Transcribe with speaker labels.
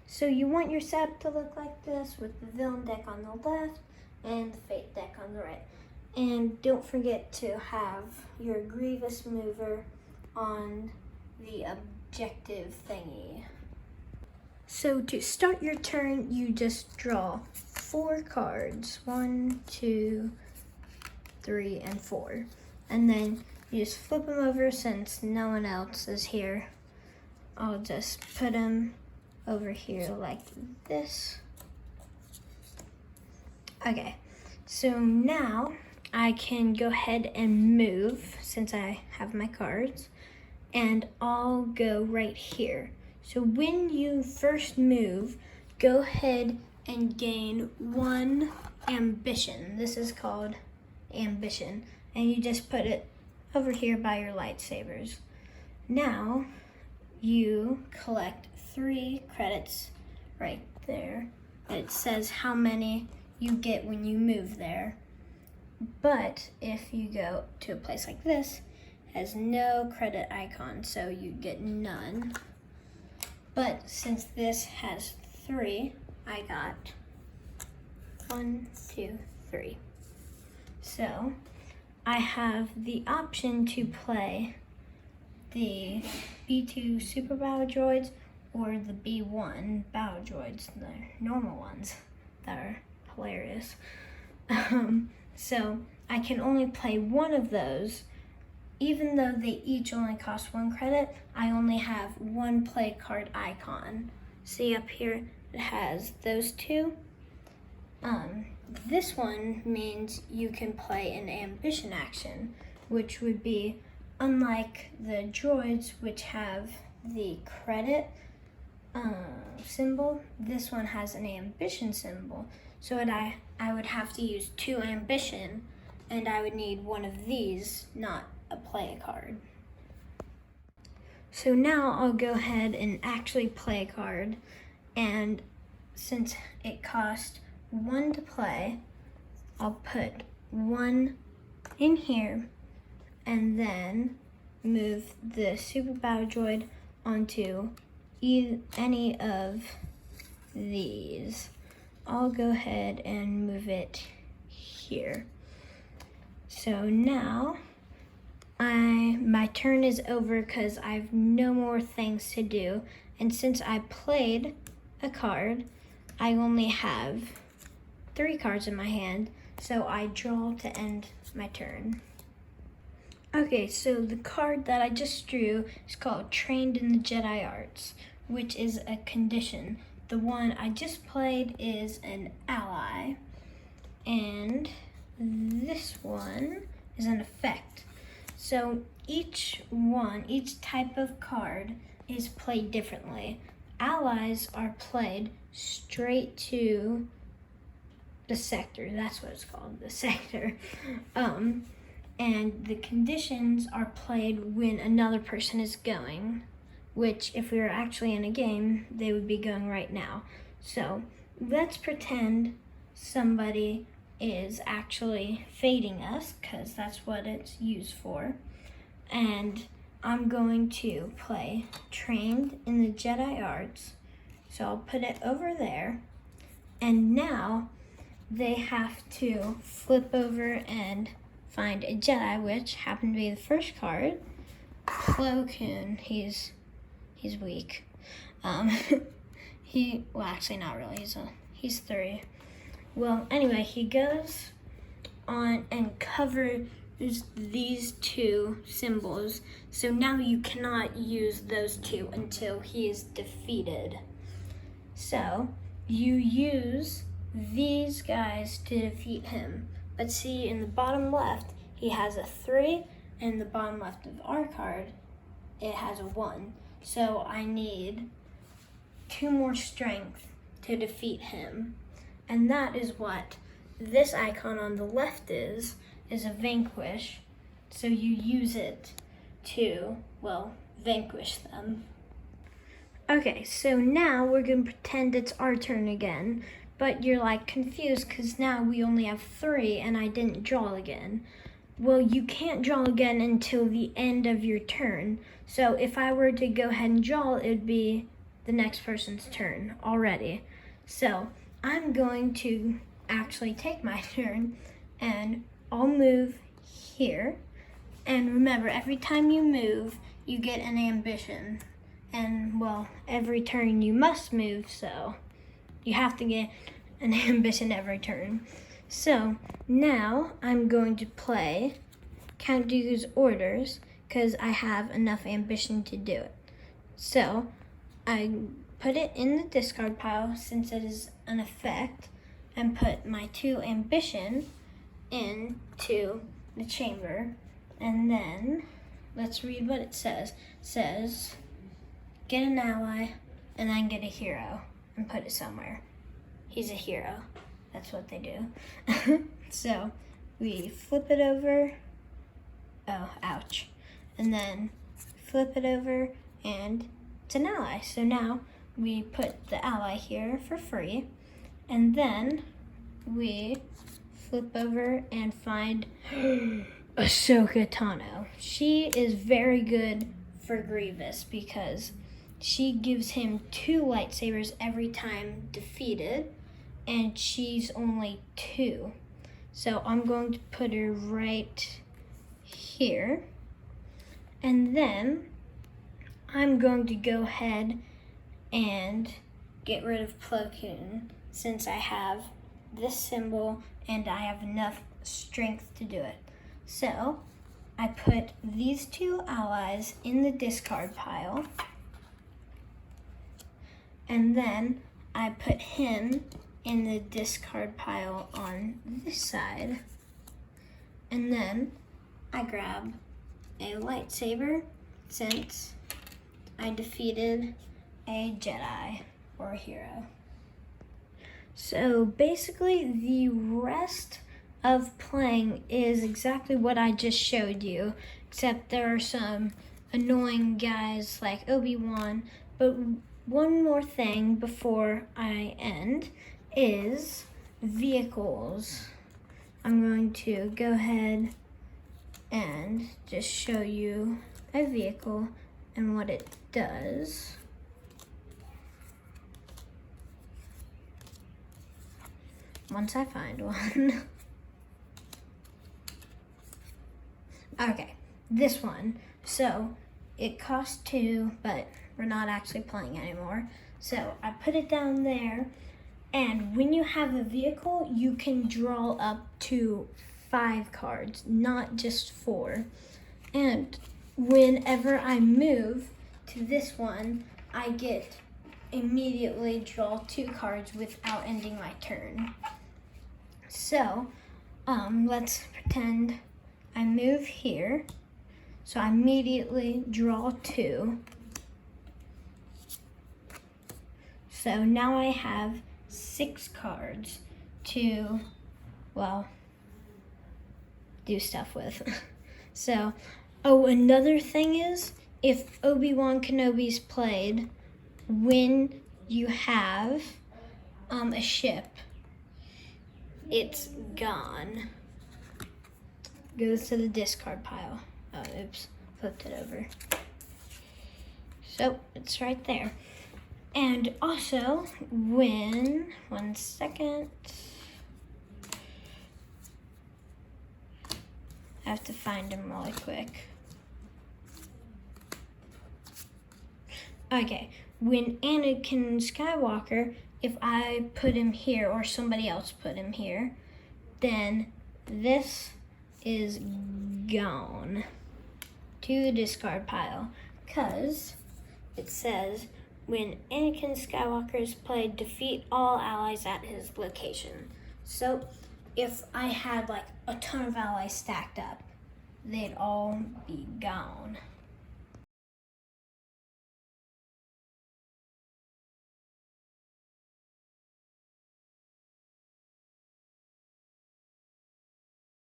Speaker 1: So you want your setup to look like this with the villain deck on the left and the fate deck on the right. And don't forget to have your Grievous mover on the objective thingy. So to start your turn, you just draw 4 cards. 1, 2, 3, and 4. And then you just flip them over since no one else is here. I'll just put them over here like this. Okay, so now I can go ahead and move since I have my cards, and I'll go right here. So when you first move, go ahead and gain 1 ambition. This is called ambition, and you just put it over here by your lightsabers. Now you collect 3 credits right there. It says how many you get when you move there. But if you go to a place like this, it has no credit icon, so you get none. But since this has 3, I got 1, 2, 3. So I have the option to play the B2 Super Battle Droids or the B1 Battle Droids, the normal ones that are hilarious. So I can only play one of those. Even though they each only cost 1 credit, I only have 1 play card icon. See up here, it has those 2. This one means you can play an ambition action, which would be unlike the droids, which have the credit symbol. This one has an ambition symbol. So I would have to use 2 ambition, and I would need one of these, not a play card. So now I'll go ahead and actually play a card, and since it cost 1 to play, I'll put 1 in here and then move the Super Battle Droid onto any of these. I'll go ahead and move it here. So now my turn is over because I have no more things to do. And since I played a card, I only have 3 cards in my hand, so I draw to end my turn. Okay, so the card that I just drew is called Trained in the Jedi Arts, which is a condition. The one I just played is an ally, and this one is an effect. So each type of card is played differently. Allies are played straight to the sector. That's what it's called, the sector. And the conditions are played when another person is going, which if we were actually in a game, they would be going right now. So let's pretend somebody is actually fading us, because that's what it's used for. And I'm going to play Trained in the Jedi Arts. So I'll put it over there. And now they have to flip over and find a Jedi, which happened to be the first card. Plo Koon, he's weak. Well, actually not really, he's 3. Well, anyway, he goes on and covers these 2 symbols. So now you cannot use those 2 until he is defeated. So you use these guys to defeat him. But see, in the bottom left, he has a 3, and the bottom left of our card, it has a 1. So I need 2 more strength to defeat him. And that is what this icon on the left is a vanquish. So you use it to, well, vanquish them. Okay, so now we're gonna pretend it's our turn again, but you're like confused because now we only have 3 and I didn't draw again. Well, you can't draw again until the end of your turn. So if I were to go ahead and draw, it would be the next person's turn already. So I'm going to actually take my turn, and I'll move here. And remember, every time you move, you get an ambition. And well, every turn you must move, so you have to get an ambition every turn. So now I'm going to play Count Dooku's orders because I have enough ambition to do it. So I put it in the discard pile since it is an effect, and put my 2 ambition into the chamber. And then let's read what it says. It says, get an ally and then get a hero and put it somewhere. He's a hero. That's what they do. So we flip it over. Oh, ouch. And then flip it over and it's an ally. So now we put the ally here for free. And then we flip over and find Ahsoka Tano. She is very good for Grievous because she gives him 2 lightsabers every time defeated, and she's only 2. So I'm going to put her right here. And then I'm going to go ahead and get rid of Plo Koon since I have this symbol and I have enough strength to do it. So I put these 2 allies in the discard pile, and then I put him in the discard pile on this side, and then I grab a lightsaber since I defeated a Jedi or a hero. So basically the rest of playing is exactly what I just showed you, except there are some annoying guys like Obi-Wan. But one more thing before I end is vehicles. I'm going to go ahead and just show you a vehicle and what it does. Once I find one. Okay, this one. So it costs 2, but we're not actually playing anymore. So I put it down there, and when you have a vehicle, you can draw up to 5 cards, not just 4. And whenever I move to this one, I get immediately draw 2 cards without ending my turn. So let's pretend I move here, so I immediately draw 2. So now I have 6 cards to, well, do stuff with. So, oh, another thing is, if Obi-Wan Kenobi's played, when you have a ship, it's gone. Goes to the discard pile. Oh, oops, flipped it over. So it's right there. And also, one second. I have to find him really quick. Okay, when Anakin Skywalker, if I put him here or somebody else put him here, then this is gone to the discard pile, because it says when Anakin Skywalker is played, defeat all allies at his location. So if I had like a ton of allies stacked up, they'd all be gone.